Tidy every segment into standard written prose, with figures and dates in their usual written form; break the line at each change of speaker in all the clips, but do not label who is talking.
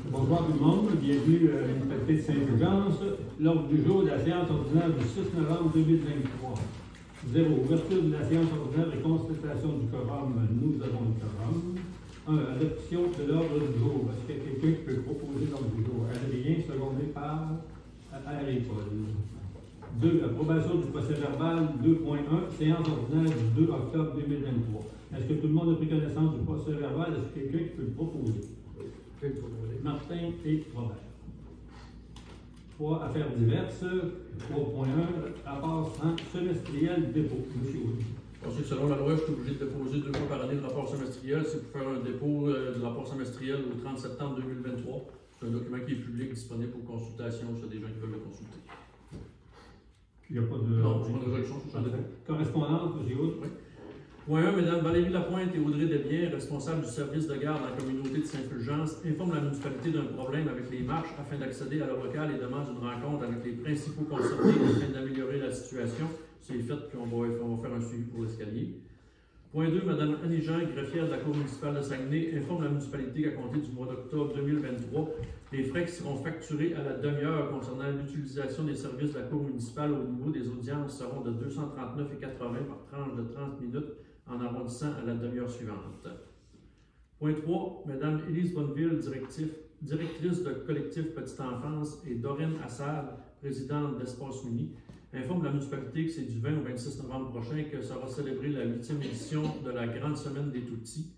Bonsoir tout le monde, bienvenue à l'Université de Saint-Fulgence. L'ordre du jour de la séance ordinaire du 6 novembre 2023. 0. Ouverture de la séance ordinaire et constatation du quorum. Nous avons le quorum. 1. Adoption de l'ordre du jour. Est-ce qu'il y a quelqu'un qui peut proposer l'ordre du jour? Adrien, secondé par Harry-Paul. 2. Approbation du procès-verbal 2.1, séance ordinaire du 2 octobre 2023. Est-ce que tout le monde a pris connaissance du procès-verbal? Est-ce qu'il y a quelqu'un qui peut le proposer? Martin et Robert. 3. Affaires diverses. 3.1. Rapport semestriel dépôt. Monsieur Wood.
Ensuite, selon la loi, je suis obligé de déposer 2 fois par année le rapport semestriel. C'est pour faire un dépôt du rapport semestriel au 30 septembre 2023. C'est un document qui est public, disponible pour consultation. C'est des gens qui peuvent le consulter.
Il n'y a pas de...
Non, je prends des élections sur le dépôt.
Correspondance, M. Wood.
Oui. Point 1, Mme Valérie Lapointe et Audrey Desbiens, responsables du service de garde dans la communauté de Saint-Fulgence, informent la municipalité d'un problème avec les marches afin d'accéder à leur local et demandent une rencontre avec les principaux concernés afin d'améliorer la situation. C'est le fait qu'on va faire un suivi pour l'escalier. Point 2, Mme Annie Jean, greffière de la Cour municipale de Saguenay, informe la municipalité qu'à compter du mois d'octobre 2023, les frais qui seront facturés à la demi-heure concernant l'utilisation des services de la Cour municipale au niveau des audiences seront de 239,80 par tranche de 30 minutes en arrondissant à la demi-heure suivante. Point 3, Mme Élise Bonneville, directrice de collectif Petite Enfance, et Dorine Assad, présidente d'Espace Uni, informe la municipalité que c'est du 20 au 26 novembre prochain que sera célébrée la 8e édition de la Grande Semaine des Tout-Petits.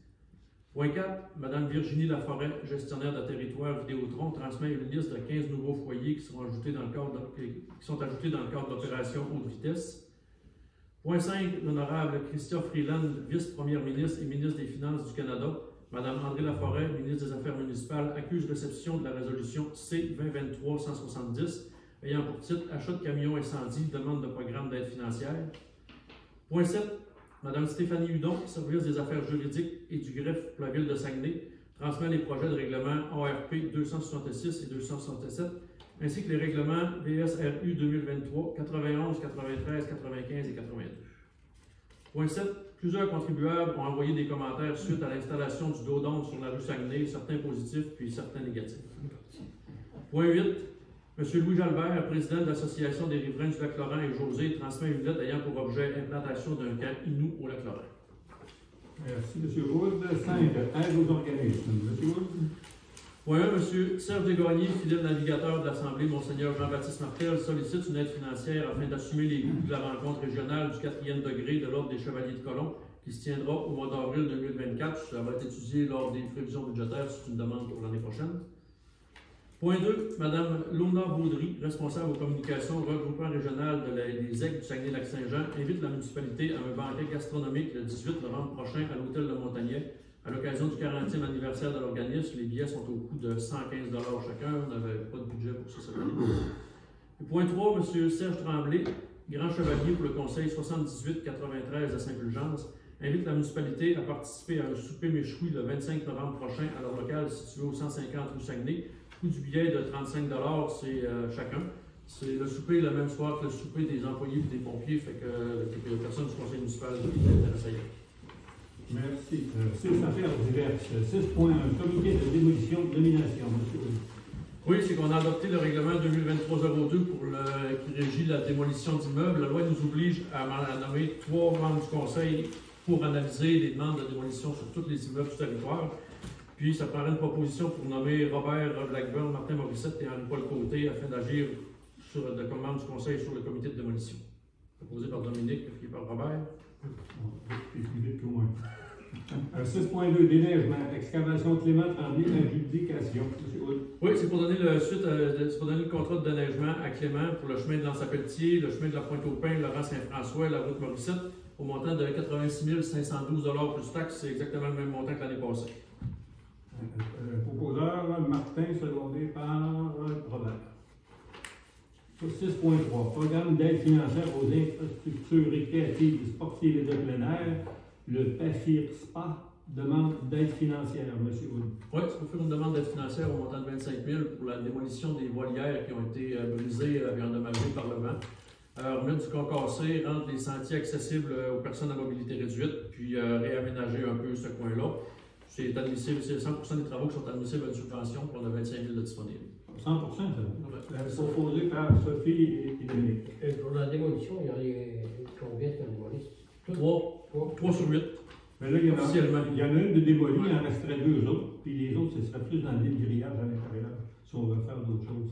Point 4, Mme Virginie Laforêt, gestionnaire de territoire Vidéotron, transmet une liste de 15 nouveaux foyers qui sont ajoutés dans le cadre de l'opération Haute Vitesse. Point 5, l'honorable Chrystia Freeland, vice-première ministre et ministre des Finances du Canada, Mme André Laforêt, ministre des Affaires municipales, accuse réception de la résolution C-2023-170 ayant pour titre Achat de camions incendies, demande de programme d'aide financière. Point 7, Mme Stéphanie Hudon, service des affaires juridiques et du greffe pour la ville de Saguenay, transmet les projets de règlement ORP 266 et 267, ainsi que les règlements VSRU 2023, 91, 93, 95 et 82. Point 7. Plusieurs contribuables ont envoyé des commentaires suite à l'installation du dos d'onde sur la rue Saguenay, certains positifs puis certains négatifs. Point 8. M. Louis Jalbert, président de l'Association des riverains du Lac-Laurent et José, transmet une lettre ayant pour objet l'implantation d'un camp Inou au Lac-Laurent.
Merci, M. Wood. 5. Aide aux organismes. M. Wood.
Point 1, M. Serge Desgagnés, fidèle navigateur de l'Assemblée, Monseigneur Jean-Baptiste Martel, sollicite une aide financière afin d'assumer les coûts de la rencontre régionale du 4e degré de l'Ordre des Chevaliers de Colomb, qui se tiendra au mois d'avril 2024. Ça va être étudié lors des prévisions budgétaires. C'est une demande pour l'année prochaine. Point 2, Mme Lona Baudry, responsable aux communications regroupement régional des aigues du Saguenay-Lac-Saint-Jean, invite la municipalité à un banquet gastronomique le 18 novembre prochain à l'hôtel de Montagnet. À l'occasion du 40e anniversaire de l'organisme, les billets sont au coût de 115 $ chacun. On n'avait pas de budget pour ça cette année. Point 3, M. Serge Tremblay, grand chevalier pour le conseil 78-93 de Saint-Fulgence, invite la municipalité à participer à un souper méchoui le 25 novembre prochain à leur local situé au 150 rue Saguenay. Le coût du billet de 35 $, c'est chacun. C'est le souper le même soir que le souper des employés et des pompiers, fait que les personnes du conseil municipal sont intéressées.
Merci. 6 affaires diverses. 6.1. Comité de démolition, nomination.
Oui, c'est qu'on a adopté le règlement 2023-02 qui régit la démolition d'immeubles. La loi nous oblige à nommer 3 membres du conseil pour analyser les demandes de démolition sur tous les immeubles du territoire. Puis, ça prendrait une proposition pour nommer Robert Blackburn, Martin Morissette et Henri-Paul Côté afin d'agir comme membre du conseil sur le comité de démolition. Proposé par Dominique, puis par Robert.
6.2, déneigement, excavation Clément Tremblay, adjudication.
Oui, c'est pour donner le contrat de déneigement à Clément pour le chemin de l'Anse-à-Pelletier, le chemin de la Pointe-aux-Pins, Laurent-Saint-François, la route Morissette, au montant de 86 512 $ plus taxes. C'est exactement le même montant que l'année passée.
Proposeur, Martin, secondé par Robert. 6.3, programme d'aide financière aux infrastructures récréatives, sportives et de plein air. Le PAFIR-SPA demande d'aide financière, M. Wood.
Oui, c'est pour faire une demande d'aide financière au montant de 25 000 pour la démolition des volières qui ont été brisées et endommagées par le vent. remettre du concassé, rendre les sentiers accessibles aux personnes à mobilité réduite, puis réaménager un peu ce coin-là. C'est admissible, c'est 100% des travaux qui sont admissibles à une subvention, puis on a 25 000 de disponibles.
100%, c'est bon. Proposé par Sophie et Dominique.
Et pour la démolition, il y en a combien qui ont démoli?
3 sur 8.
Mais là, il y en a une de démolie,
Ouais.
il en resterait 2 autres, puis les autres, ce serait plus dans le grillage à l'intérieur, si on veut faire d'autres choses.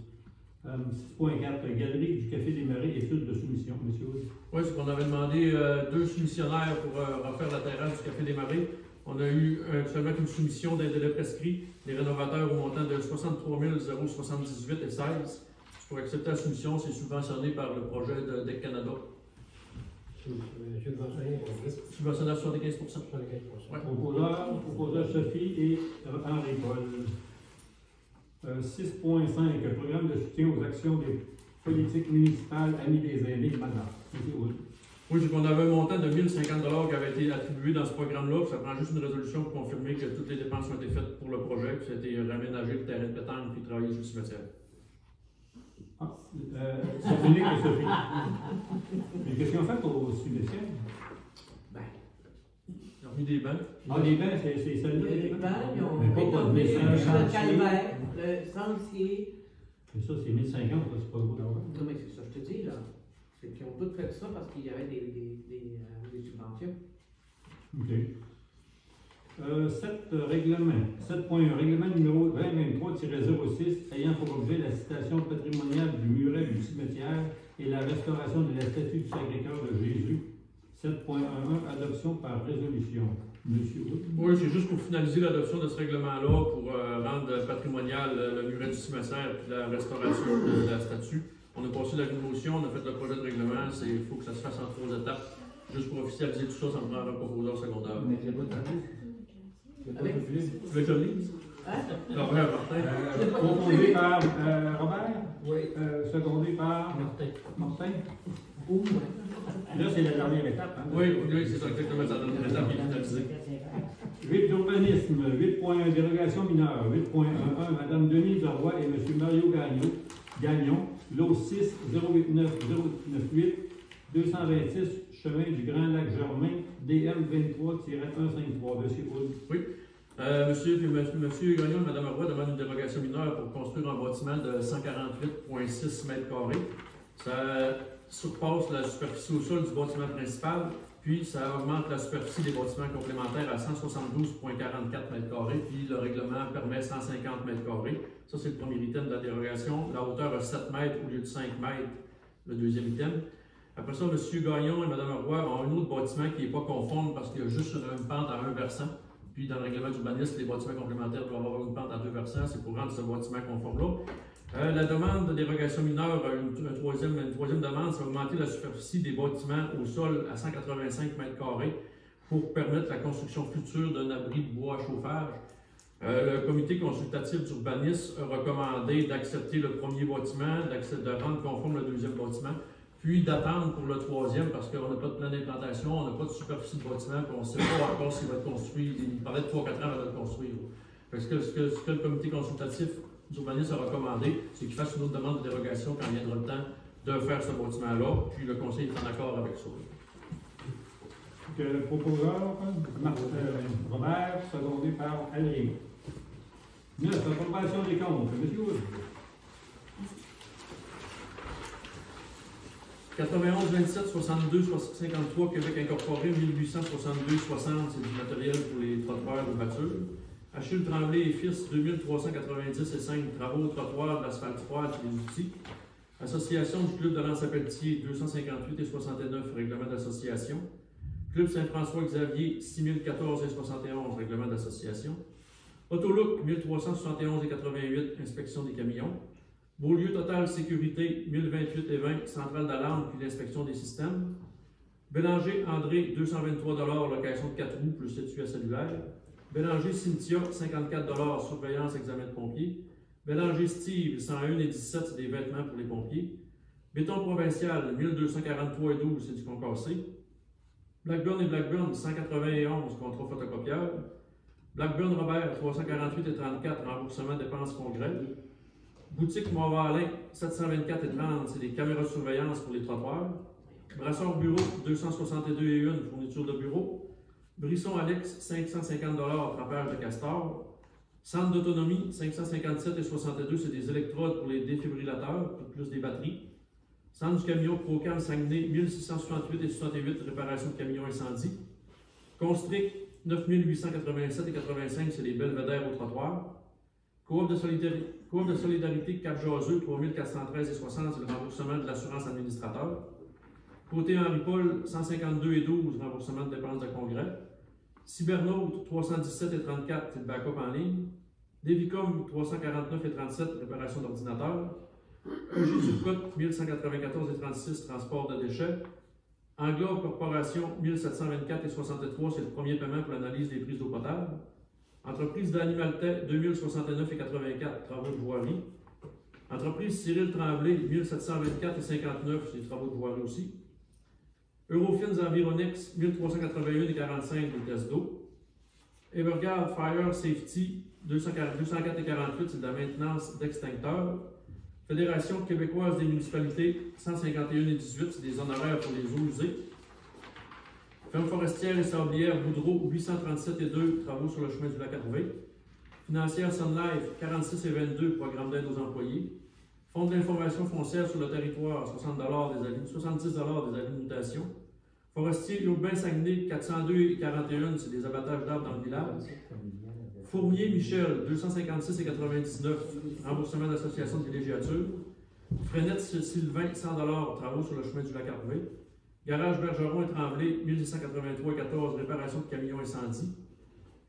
6.4, Galerie du Café des Marais, études de soumission, monsieur.
Oui, c'est qu'on avait demandé 2 soumissionnaires pour refaire la terrasse du Café des Marais. On a eu seulement une soumission d'un délai prescrit, les rénovateurs au montant de 63 078 et 16. Pour accepter la soumission, c'est subventionné par le projet de DEC Canada. Subventionné à 75%.
Ouais. Proposeur Sophie et Henri-Paul. 6.5, programme de soutien aux actions des politiques municipales Amis des aînés, Madame.
Oui, c'est qu'on avait un montant de 1 050 $ qui avait été attribué dans ce programme-là. Ça prend juste une résolution pour confirmer que toutes les dépenses ont été faites pour le projet, que ça a été réaménagé le terrain de pétanque puis travailler sur le cimetière.
C'est unique que Sophie. Mais qu'est-ce qu'ils ont fait au cimetière?
Ils ont mis des bancs.
Ah, les bancs, c'est celle-là.
Les bancs, ils ont
Mais pas
rénové
de
le calvaire, le sentier.
Mais ça, c'est 1050, c'est pas gros d'avoir.
Non, mais c'est ça, je te dis, là. C'est qu'ils ont tous fait ça parce qu'il y avait des subventions.
OK. 7 règlement. 7.1. Règlement numéro 2023-06 ayant pour objet la citation patrimoniale du muret du cimetière et la restauration de la statue du Sacré-Cœur de Jésus. 7.11. Adoption par résolution. Monsieur Wood.
Oui, c'est juste pour finaliser l'adoption de ce règlement-là, pour rendre patrimonial le muret du cimetière et la restauration de la statue. On a passé la motion, on a fait le projet de règlement, il faut que ça se fasse en 3 étapes. Juste pour officialiser tout ça, ça me prend un proposeur secondaire. Tu veux que je le lise? Robert Martin.
Proposé par Robert.
Oui.
Secondé par Martin. Là, c'est la dernière étape. Hein?
Oui, c'est ça, exactement, c'est la dernière étape qui est finalisée.
8 d'urbanisme, 8.1 dérogation mineure, 8.11 Madame Denise Roy et M. Mario Gagnon, lot 6 089 098 226 chemin du Grand Lac Germain, DM 23-153. Monsieur Houd.
Oui. Monsieur Gagnon et Mme Roy demandent une dérogation mineure pour construire un bâtiment de 148,6 m². Ça surpasse la superficie au sol du bâtiment principal, puis ça augmente la superficie des bâtiments complémentaires à 172,44 m², puis le règlement permet 150 m². Ça, c'est le premier item de la dérogation. La hauteur a 7 mètres au lieu de 5 mètres, le deuxième item. Après ça, M. Gagnon et Mme Roy ont un autre bâtiment qui n'est pas conforme parce qu'il y a juste une pente à un versant. Puis dans le règlement d'urbanisme, les bâtiments complémentaires doivent avoir une pente à 2 versants. C'est pour rendre ce bâtiment conforme-là. La demande de dérogation mineure, une troisième demande, c'est augmenter la superficie des bâtiments au sol à 185 m² pour permettre la construction future d'un abri de bois à chauffage. Le comité consultatif d'urbanisme a recommandé d'accepter le premier bâtiment, de rendre conforme le deuxième bâtiment, puis d'attendre pour le troisième parce qu'on n'a pas de plan d'implantation, on n'a pas de superficie de bâtiment, puis on ne sait pas encore s'il va être construit. Il parlait de 3-4 ans avant de le construire. Ce que le comité consultatif d'urbanisme a recommandé, c'est qu'il fasse une autre demande de dérogation quand viendra le temps de faire ce bâtiment-là, puis le conseil est en accord avec ça.
Le proposeur, Robert, secondé par Adrien. 9. Approbation des comptes. Monsieur Wood.
91 27 62 53 Québec Incorporé, 1862 60, c'est du matériel pour les trottoirs ou voitures. Achille Tremblay et Fils, 2390 et 5 travaux, trottoirs, de l'asphalte froide et des outils. Association du Club de Lens-Pelletier, 258 et 69, règlement d'association. Club Saint-François-Xavier, 6014 et 71, règlement d'association. Autolook, 1371 et 88, inspection des camions. Beaulieu Total Sécurité, 1028 et 20, centrale d'alarme puis l'inspection des systèmes. Bélanger André, 223 $, location de 4 roues plus étui à cellulaire. Bélanger Cynthia, 54 $, surveillance, examen de pompiers. Bélanger Steve, 101 et 17, c'est des vêtements pour les pompiers. Béton Provincial, 1243 et 12, c'est du concassé. Blackburn et Blackburn, 191, contrat photocopieur. Blackburn Robert, 348 et 34, remboursement dépenses congrès. Boutique Montvalin, 724 et 30, c'est des caméras de surveillance pour les trottoirs. Brasseur Bureau, 262 et 1, fourniture de bureau. Brisson Alex, 550 trempage de castor. Centre d'autonomie, 557 et 62, c'est des électrodes pour les défibrillateurs, plus des batteries. Centre du camion Procam Saguenay, 1668 et 68, réparation de camions incendie. Constrict, 9887 et 85, c'est les belvédères au trottoir. Coop de solidarité Cap-Jaseux, 3413 et 60, c'est le remboursement de l'assurance administrateur. Côté Henri-Paul, 152 et 12, remboursement de dépenses de congrès. Cybernaute, 317 et 34, c'est le backup en ligne. Devicom, 349 et 37, réparation d'ordinateur. EG Turcotte, 1194 et 36, transport de déchets. Anglo Corporation, 1724 et 63, c'est le premier paiement pour l'analyse des prises d'eau potable. Entreprise d'Animaltais, 2069 et 84, travaux de voirie. Entreprise Cyril Tremblay, 1724 et 59, c'est des travaux de voirie aussi. Eurofins Environex, 1381 et 45, des tests d'eau. Everguard Fire Safety, 204 et 48, c'est de la maintenance d'extincteurs. Fédération québécoise des municipalités, 151 et 18, c'est des honoraires pour les eaux usées. Ferme forestière et sablière Boudreau, 837 et 2, travaux sur le chemin du lac Harvey. Financière Sun Life, 46 et 22, programme d'aide aux employés. Fonds de l'information foncière sur le territoire, 70 des avis de mutation. Forestier urbain Saguenay, 402 et 41, c'est des abattages d'arbres dans le village. Fournier Michel, 256 et 99, remboursement d'association de villégiature. Frenette Sylvain, 100 travaux sur le chemin du lac Harvey. Garage Bergeron et Tremblay, 1183 et 14, réparation de camions incendie.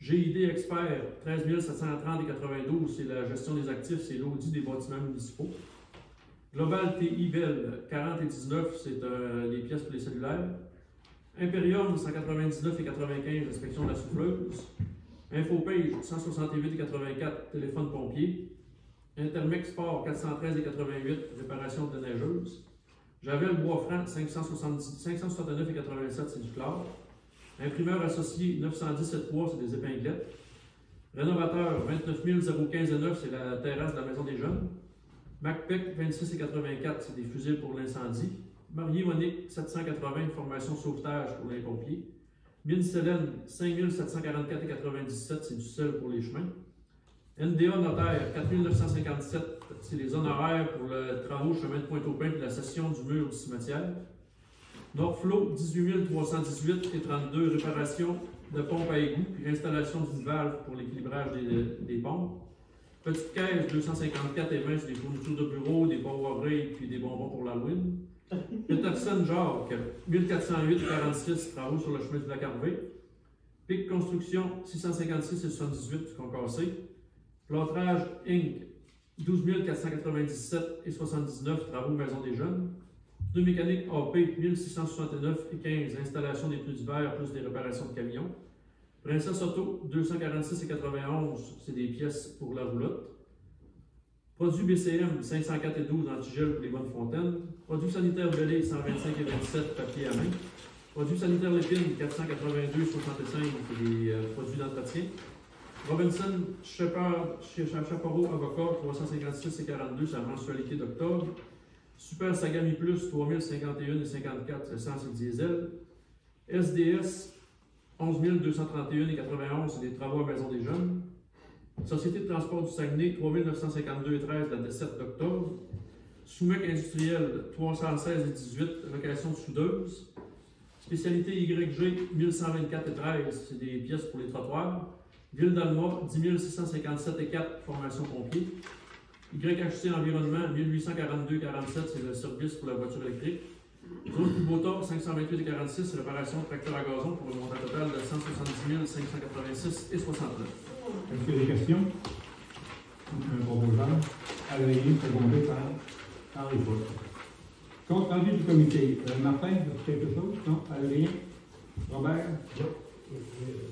GID Expert, 13 730 et 92, c'est la gestion des actifs, c'est l'audit des bâtiments municipaux. Global TI Bell, 40 et 19, c'est les pièces pour les cellulaires. Imperium, 199 et 95, inspection de la souffleuse. Infopage, 168 et 84, téléphone pompier. Intermex Sport, 413 et 88, réparation de neigeuse. Javel Bois-Franc, 569 et 87, c'est du chlore. Imprimeur associé, 910 et 3, c'est des épinglettes. Rénovateur, 29 015 et 9, c'est la terrasse de la Maison des Jeunes. MacPec, 26 et 84, c'est des fusils pour l'incendie. Marié-Monique, 780, formation sauvetage pour les pompiers. Mine-Sélène, 5744 et 97, c'est du sel pour les chemins. NDA Notaire, 4957, c'est les honoraires pour le travaux chemin de Pointe-au-Pin et la cession du mur du cimetière. Norflow, 18 318 et 32, réparation de pompe à égout puis installation d'une valve pour l'équilibrage des pompes. Petite Caisse, 254 et 20, c'est des fournitures de bureau, des Powerade puis des bonbons pour l'Halloween. Peterson Jacques, 1408 et 46, travaux sur le chemin du lac Harvey. Pic Construction, 656 et 78, du Concassé. Plâtrage Inc., 12 497 et 79, travaux Maison des Jeunes. Pneus mécaniques AP, 1669 et 15, installation des pneus d'hiver plus des réparations de camions. Princesse Auto, 246 et 91, c'est des pièces pour la roulotte. Produits BCM, 504 et 12, antigel pour les bonnes fontaines. Produits sanitaires Belay, 125 et 27, papier à main. Produits sanitaires Lépine, 482 et 65, c'est des produits d'entretien. Robinson Chaparro Avocat, 356 et 42, c'est la mensualité d'octobre. Super Sagami Plus, 3051 et 54, c'est essence et diesel. SDS, 11 231 et 91, c'est des travaux à Maison des Jeunes. Société de transport du Saguenay, 3952 et 13, la 17 d'octobre. Soumec industriel, 316 et 18, location de soudeuse. Spécialité YG, 1124 et 13, c'est des pièces pour les trottoirs. Ville d'Alma, 10 657 et 4, formation pompier. YHC Environnement, 1842 et 47, c'est le service pour la voiture électrique. Zone Kubota, 528 et 46, c'est l'opération de tracteur à gazon pour un montant total de 170 586 et 69.
Est-ce qu'il y a des questions? Un proposant, agréé, secondé par Henri Paul. Compte rendu du comité. Martin, quelque chose? Non? Adrien? Robert?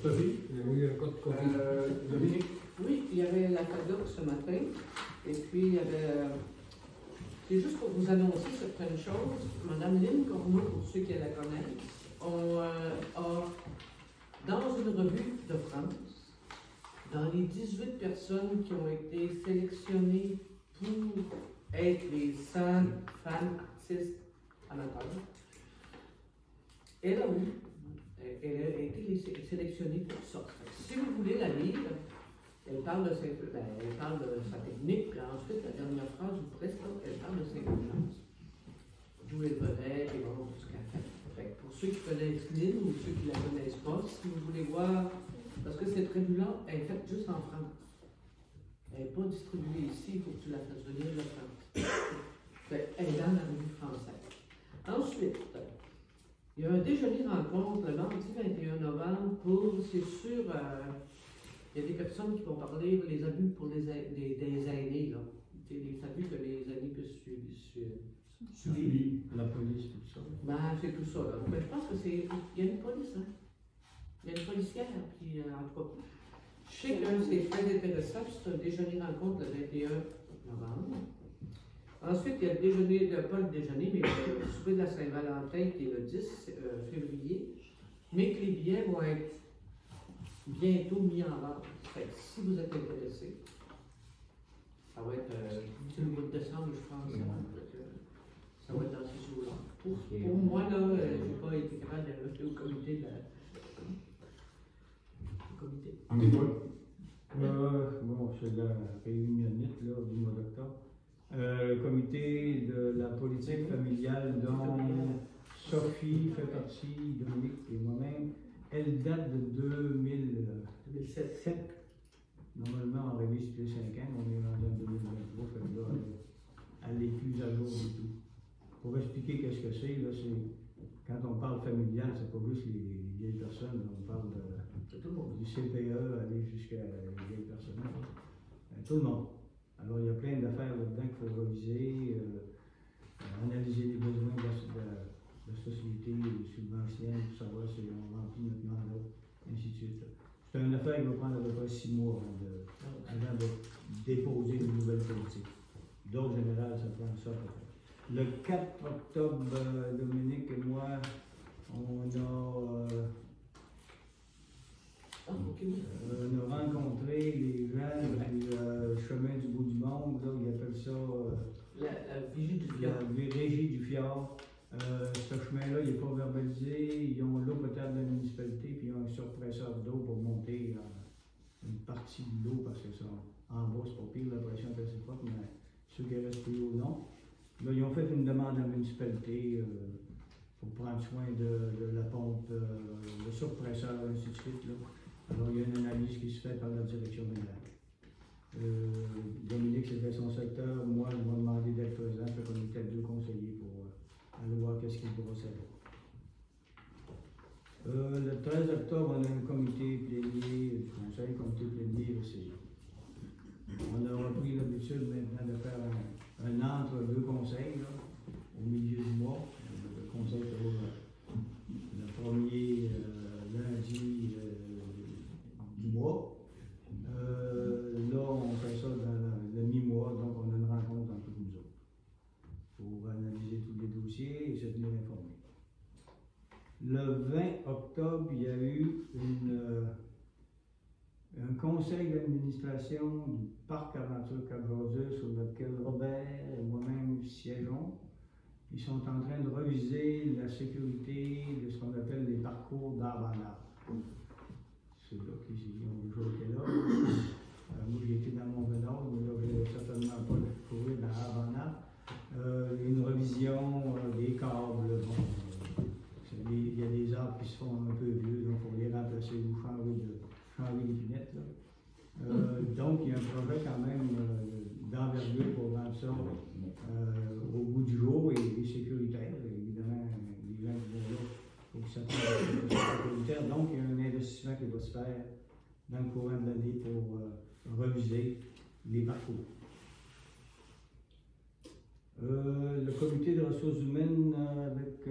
Sophie? Dominique?
Oui, il y avait la CADOC ce matin, et puis il y avait... C'est juste pour vous annoncer certaines choses. Madame Lynn Corneau, pour ceux qui la connaissent, a, dans une revue de France, dans les 18 personnes qui ont été sélectionnées pour être les 100 femmes artistes amateurs. Elle a été sélectionnée pour ça. Si vous voulez la lire, elle parle de sa technique, puis ensuite, la dernière phrase, vous presque, elle parle de sa influence. D'où elle venait, et bon, tout ce qu'elle fait. Fait pour ceux qui connaissent Lynn ou ceux qui ne la connaissent pas, si vous voulez voir, parce que cette revue-là est faite juste en France. Elle n'est pas distribuée ici, il faut que tu la fasses venir de France. Elle est dans la revue française. Ensuite, il y a un déjeuner rencontre le mardi 21 novembre pour, c'est sûr, il y a des personnes qui vont parler des abus pour des aînés, là. Les abus que les aînés peuvent subir.
La police, tout ça.
Ben, c'est tout ça, là. Mais je pense que c'est. Il y a une police, hein. Il y a une policière, puis en tout cas. Je sais que c'est très intéressant, puis c'est un déjeuner rencontre le 21 novembre. Ensuite, il y a le déjeuner, pas le déjeuner, mais le souper de la Saint-Valentin qui est le 10 février. Mais que les billets vont être bientôt mis en vente. Fait que si vous êtes intéressé, ça va être c'est le mois de décembre, je pense. Ça va être dans ces jours-là. Pour moi, là, j'ai pas été capable de rester au comité de la. Comité.
On est quoi? Bon, c'est la réunionnite là, du mois d'octobre. Le comité de la politique familiale dont Sophie fait partie, Dominique et moi-même, elle date de 2007. Normalement, on révise tous les 5 ans, on est rendu en 2023, fait que là, elle est plus à jour du tout. Pour expliquer qu'est-ce que c'est, là, c'est quand on parle familial, c'est pas juste les vieilles personnes, on parle du CPE, aller jusqu'à les vieilles personnes. Tout le monde. Alors, il y a plein d'affaires là-dedans qu'il faut réviser, analyser les besoins de la société, les subventions, pour savoir si on remplit notre mandat, ainsi de suite. C'est une affaire qui va prendre à peu près 6 mois avant de déposer une nouvelle politique. D'ordre général, ça prend ça à peu près. Le 4 octobre, Dominique et moi, on a rencontré les gens du chemin du bout du monde, là, ils appellent ça
la Vigie du Fjord.
La Régie du Fjord. Ce chemin-là, il n'est pas verbalisé. Ils ont l'eau potable de la municipalité, puis ils ont un surpresseur d'eau pour monter une partie de l'eau, parce que ça, en bas, c'est pas pire, la pression est assez forte, mais ceux qui restent plus haut, non. Là, ils ont fait une demande à la municipalité pour prendre soin de la pompe, le surpresseur, ainsi de suite. Là. Alors, il y a une analyse qui se fait par la direction générale. Dominique, c'était son secteur. Moi, je m'ai demandé d'être présent, fait qu'on était 2 conseillers pour aller voir qu'est-ce qu'il pourra savoir. Le 13 octobre, on a un comité plénier, un conseil comité plénier aussi. On a repris l'habitude maintenant de faire un entre-deux conseils là, au milieu du mois. Le conseil toujours le premier lundi du mois. Là, on fait ça dans le mi-mois, donc on a une rencontre entre nous autres pour analyser tous les dossiers et se tenir informés. Le 20 octobre, il y a eu un conseil d'administration du Parc Aventure Cap-Joseph sur lequel Robert et moi-même siégeons. Ils sont en train de reviser la sécurité de ce qu'on appelle les parcours d'arbre en arbre. Ceux-là qui ont déjà été là. Moi, j'ai été dans Mont-Venard, mais là, je n'ai certainement pas courir dans l'arbre en arbre. Une revision des câbles. Bon, il y a des arbres qui se font un peu vieux, donc il faut les remplacer ou changer l'épinette. Donc, il y a un projet quand même d'envergure pour rendre ça au bout du jour et sécuritaire. Évidemment, les gens qui vont là, il faut que ça soit sécuritaire. Donc, il y a un investissement qui va se faire dans le courant de l'année pour reviser les parcours. Le comité de ressources humaines avec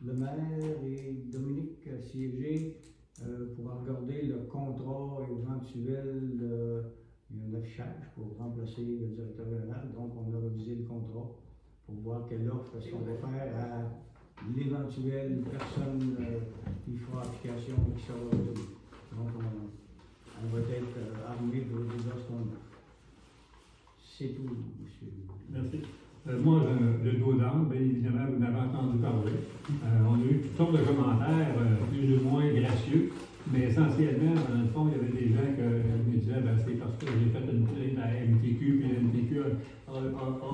le maire et Dominique a siégé pour regarder le contrat éventuel. Il y a un affichage pour remplacer le directeur général, donc on a revisé le contrat pour voir quelle offre est-ce qu'on va faire à l'éventuelle personne qui fera application et qui sera retenue. Donc on va être armé pour les offres qu'on a. C'est tout, monsieur.
Merci. Moi, le dos d'âne, bien évidemment, vous en avez entendu parler. On a eu toutes sortes de commentaires, plus ou moins gracieux, mais essentiellement, dans le fond, il y avait des gens qui me disaient c'est parce que j'ai fait une plainte à la MTQ, puis la MTQ a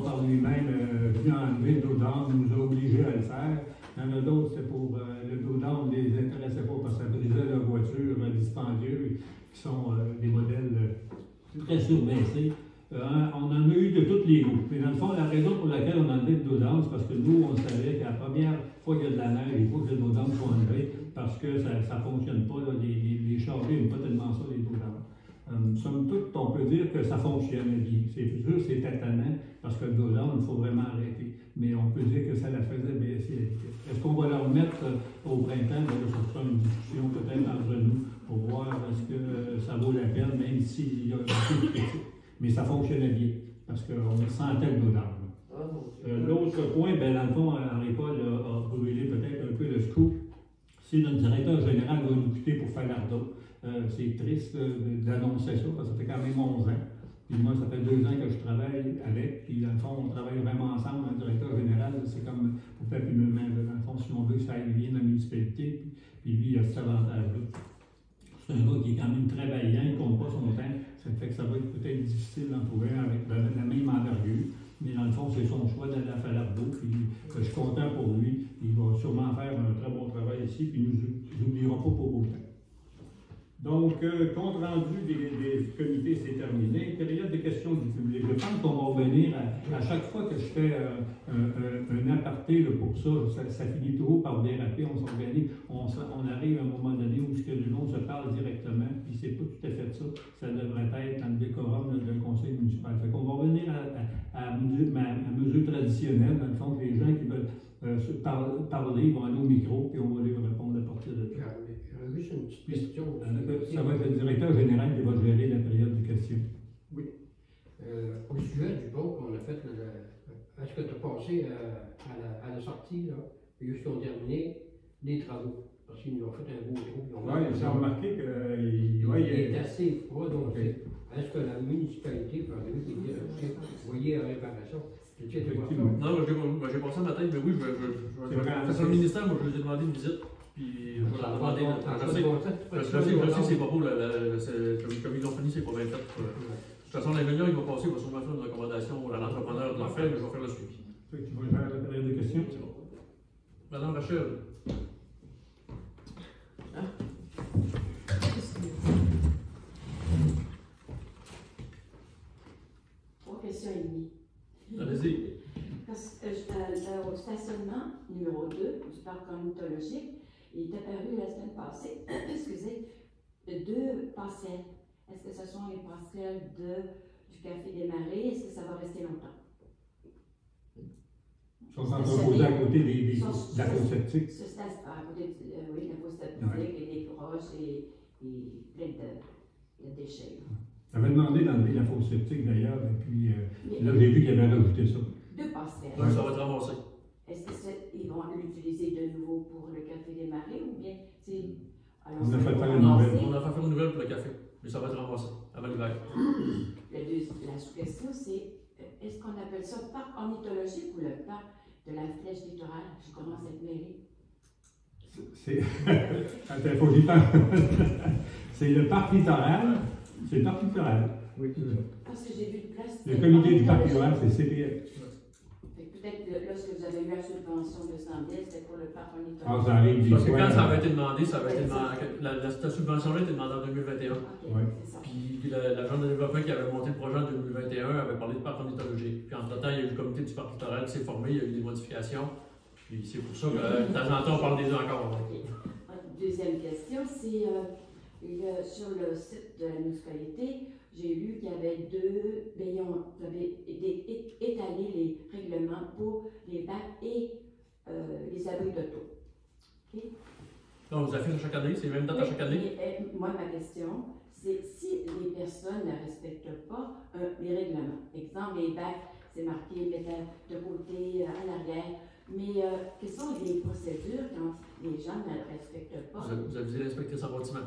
par lui-même venu enlever le dos d'âne, nous a obligés à le faire. Il y en a d'autres, c'est pour le dos d'âne ne les intéressait pas parce que ça brisait leur voiture dispendieux, qui sont des modèles très surbaissés. On en a eu de tous les goûts. Mais dans le fond, la raison pour laquelle on a enlevé le dos d'âne, c'est parce que nous, on savait qu'à la première fois qu'il y a de la neige, il faut que le dos d'âne soit enlevé parce que ça ne fonctionne pas. Là, les chargés n'aiment pas tellement ça, les dos d'âne. Somme toute, on peut dire que ça fonctionne bien. C'est sûr, c'est tâtonnant parce que le dos d'âne, il faut vraiment arrêter. Mais on peut dire que ça la faisait baisser. Est-ce qu'on va le remettre au printemps? Il faut faire une discussion peut-être entre nous pour voir est-ce que ça vaut la peine, même s'il y a beaucoup de critiques. Mais ça fonctionnait bien, parce qu'on sentait le dos d'âne. L'autre point, ben, dans le fond, Henri-Paul a brûlé peut-être un peu le scoop. Si notre directeur général va nous quitter pour faire l'ardo, c'est triste d'annoncer ça, parce que ça fait quand même 11 ans. Puis moi, ça fait 2 ans que je travaille avec, puis dans le fond, on travaille vraiment ensemble. Le directeur général, c'est comme pour faire plus dans le fond, si on veut que ça aille bien dans la municipalité, puis lui, il a cet avantage-là. C'est un gars qui est quand même très vaillant, il ne compte pas son temps. Ça fait que ça va être peut-être difficile d'en trouver avec la même envergure. Mais dans le fond, c'est son choix d'aller à Falardeau. Puis je suis content pour lui. Il va sûrement faire un très bon travail ici. Puis il ne nous oubliera pas pour autant. Donc, compte rendu des comités, c'est terminé. Période de questions du public. Je pense qu'on va revenir à chaque fois que je fais un aparté là, pour ça finit toujours par déraper, on s'organise, on arrive à un moment donné où le monde se parle directement, puis c'est pas tout à fait ça. Ça devrait être dans le décorum d'un conseil municipal. Fait qu'on va revenir à mesure traditionnelle, dans le fond, que les gens qui veulent parler vont aller au micro, puis on va leur répondre à partir de là.
Juste une petite question.
Ça va être le directeur général qui va gérer la période de questions.
Oui. Au sujet du pont qu'on a fait, est-ce que tu as passé à la sortie, là, juste qu'on terminé les travaux? Parce qu'ils nous ont fait un beau trou.
Oui, ils ont remarqué
qu'il est assez froid, donc est-ce que la municipalité peut arriver et dire, vous voyez la réparation?
Non, j'ai passé ma tête, mais oui, je vais faire le ministère, moi je lui ai demandé une visite. Puis je vais la demander. Je sais c'est pas beau, comme ils l'ont fini, c'est pas bien fait. De toute façon, l'ingénieur, il va passer, il va sûrement faire une recommandation à l'entrepreneur de le faire, mais je vais faire le suivi.
Tu vas faire la période de questions?
C'est bon. Madame Rachel.
Trois questions et demie.
Allez-y.
Parce que au stationnement numéro 2 du parc ornithologique, il est apparu la semaine passée, excusez, 2 passerelles. Est-ce que ce sont les passerelles du Café des Marais? Est-ce que ça va rester longtemps?
Ils sont entreposés à côté de la fosse septique.
À côté oui, de la fosse septique, et des broches et plein de déchets.
J'avais demandé d'enlever la fosse septique d'ailleurs, et puis là j'ai vu qu'il avait rajouté ça.
2 passerelles.
Oui, ça va être ramassé.
Est-ce qu'ils vont l'utiliser de nouveau pour le Café des Marais ou bien
on a fait faire une nouvelle.
On a fait faire une nouvelle pour le café, mais ça va être ramassé avant l'hiver.
La sous-question, c'est est-ce qu'on appelle ça parc ornithologique ou le parc de la flèche littorale? Je commence à être mêlée.
Attends, faut que j'y pense. C'est le parc littoral. C'est le parc littoral.
Oui, tout ça.
Parce que j'ai vu de place.
Le comité du parc littoral, c'est CPF.
Peut-être lorsque vous avez eu la subvention de 100 000, c'était pour le parc ornithologique.
Ah, ça arrive des
Parce que
fois.
quand ça avait été demandé, la subvention-là a été demandée en 2021.
Okay,
ouais.
c'est ça.
Puis l'agent de développement qui avait monté le projet en 2021 avait parlé de parc ornithologique. Puis entre-temps, il y a eu le comité du parc littoral qui s'est formé, il y a eu des modifications. Puis c'est pour ça que de temps en temps, on parle des deux encore.
Okay. Deuxième question, c'est sur le site de la municipalité, j'ai lu qu'il y avait vous avez étalé les règlements pour les bacs et les abris d'auto. Okay?
Donc, vous affichez à chaque année, c'est les mêmes dates à chaque année?
Moi, ma question, c'est si les personnes ne respectent pas les règlements. Exemple, les bacs, c'est marqué mettre de côté, à l'arrière. Mais quelles sont les procédures quand les gens ne respectent pas?
Vous avisez l'inspectrice en bâtiment.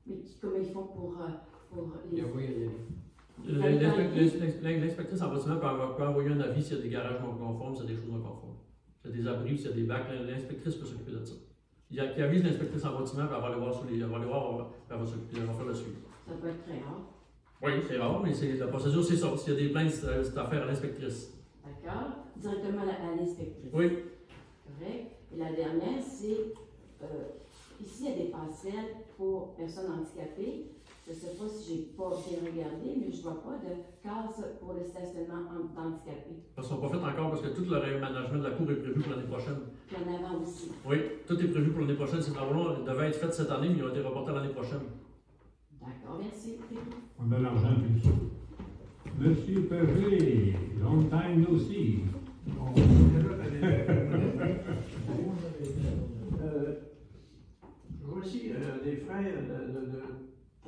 Mais comment ils font pour les...
L'inspectrice en bâtiment peut envoyer un avis s'il y a des garages non conformes, s'il y a des choses non conformes. S'il y a des abris, s'il y a des bacs, l'inspectrice peut s'occuper de ça. Qui avise l'inspectrice en bâtiment, puis elle va aller voir, elle va s'occuper, elle va faire le suivi.
Ça peut être très rare.
Oui, c'est rare, mais la procédure, c'est ça. S'il y a des plaintes, c'est affaire à l'inspectrice.
D'accord? Directement à l'inspectrice.
Oui.
Correct. Et la dernière, c'est ici, il y a des parcelles pour personnes handicapées. Je ne sais pas si j'ai pas bien regardé, mais je ne vois pas de case pour le stationnement handicapés.
Ils ne sont pas faites encore parce que tout le réaménagement de la cour est prévu pour l'année prochaine.
Puis en avant aussi.
Oui, tout est prévu pour l'année prochaine. Ces travaux-là devaient être faits cette année, mais ils ont été reportés à l'année prochaine.
D'accord, merci.
On a l'argent puis tout ça. Monsieur Perret, long time no see.
Voici les frais de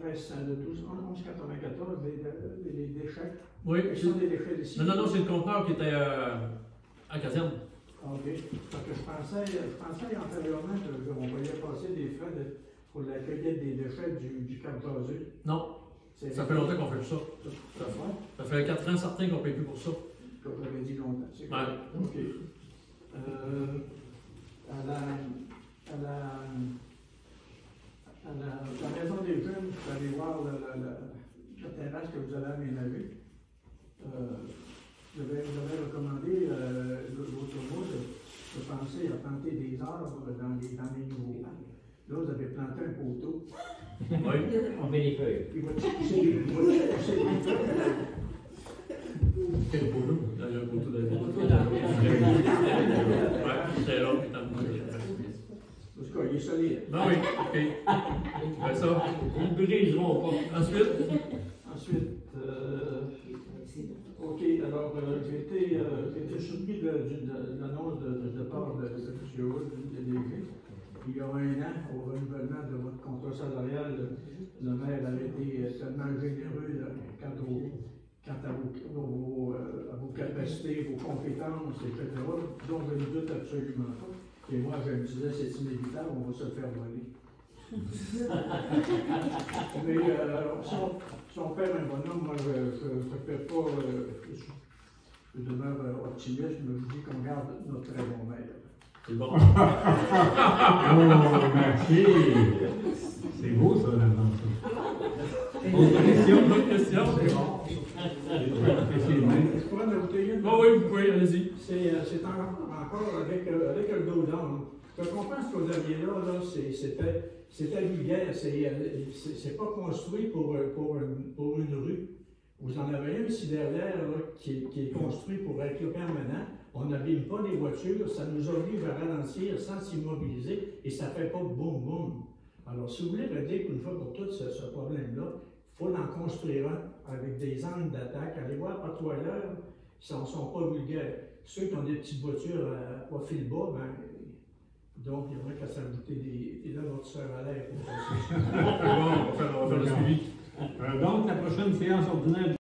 11,94 des déchets.
Oui,
Ce sont des déchets d'ici.
non, c'est le compteur qui était à caserne.
OK. Parce que je pensais antérieurement qu'on voyait passer des frais pour la cueillette des déchets du Cap Braseux.
Non, ça fait longtemps qu'on fait plus ça. Ça fait 4 ans certains qu'on ne paye plus pour ça.
Comme vous l'avez dit longtemps. C'est
Ouais.
OK. À la maison des jeunes, je suis allé voir la terrasse que vous avez aménagée. Je vais recommander l'autre mot de penser à planter des arbres dans les nouveaux parcs. Là, vous avez planté un poteau.
Oui.
On met les feuilles.
Il va pousser des feuilles.
Quel poteau? Il y a un poteau de Ouais, c'est là, putain.
En tout cas, il est solide.
Ben oui, OK. Fais ça.
Ils ne briseront pas.
Ensuite,
OK, alors j'ai été surpris de l'annonce de départ de M. Hood, le DG. Il y a 1 an, au renouvellement de votre contrat salarial, le maire avait été tellement généreux quant à vos capacités, vos compétences, etc., dont je ne doute absolument pas. Et moi, je me disais, c'est inévitable, on va se le faire voler. Mais si on perd un bonhomme, moi, je ne perds pas, je demeure optimiste, mais je dis qu'on garde notre très bon maire.
c'est bon.
Oh, merci. C'est beau, ça, l'invention. Autre question?
Autre question?
C'est bon. Je pourrais en ajouter une?
Oh oui, vous pouvez, allez-y.
C'est encore avec le dos d'âne. Je comprends ce que vous aviez là, c'était vulgaire, c'est pas construit pour une rue. Vous en avez un ici derrière là, qui est construit pour être permanent. On n'abîme pas les voitures, ça nous oblige à ralentir sans s'immobiliser et ça fait pas boum boum. Alors si vous voulez régler une fois pour toutes ce problème-là, il faut en construire un avec des angles d'attaque. Allez voir partout ailleurs, ils ne sont pas vulgaires. Ceux qui ont des petites voitures à profil bas, ben, donc il y aurait qu'à s'ajouter des amortisseurs à l'air.
Bon, on va faire le suivi.
Donc, la prochaine séance ordinaire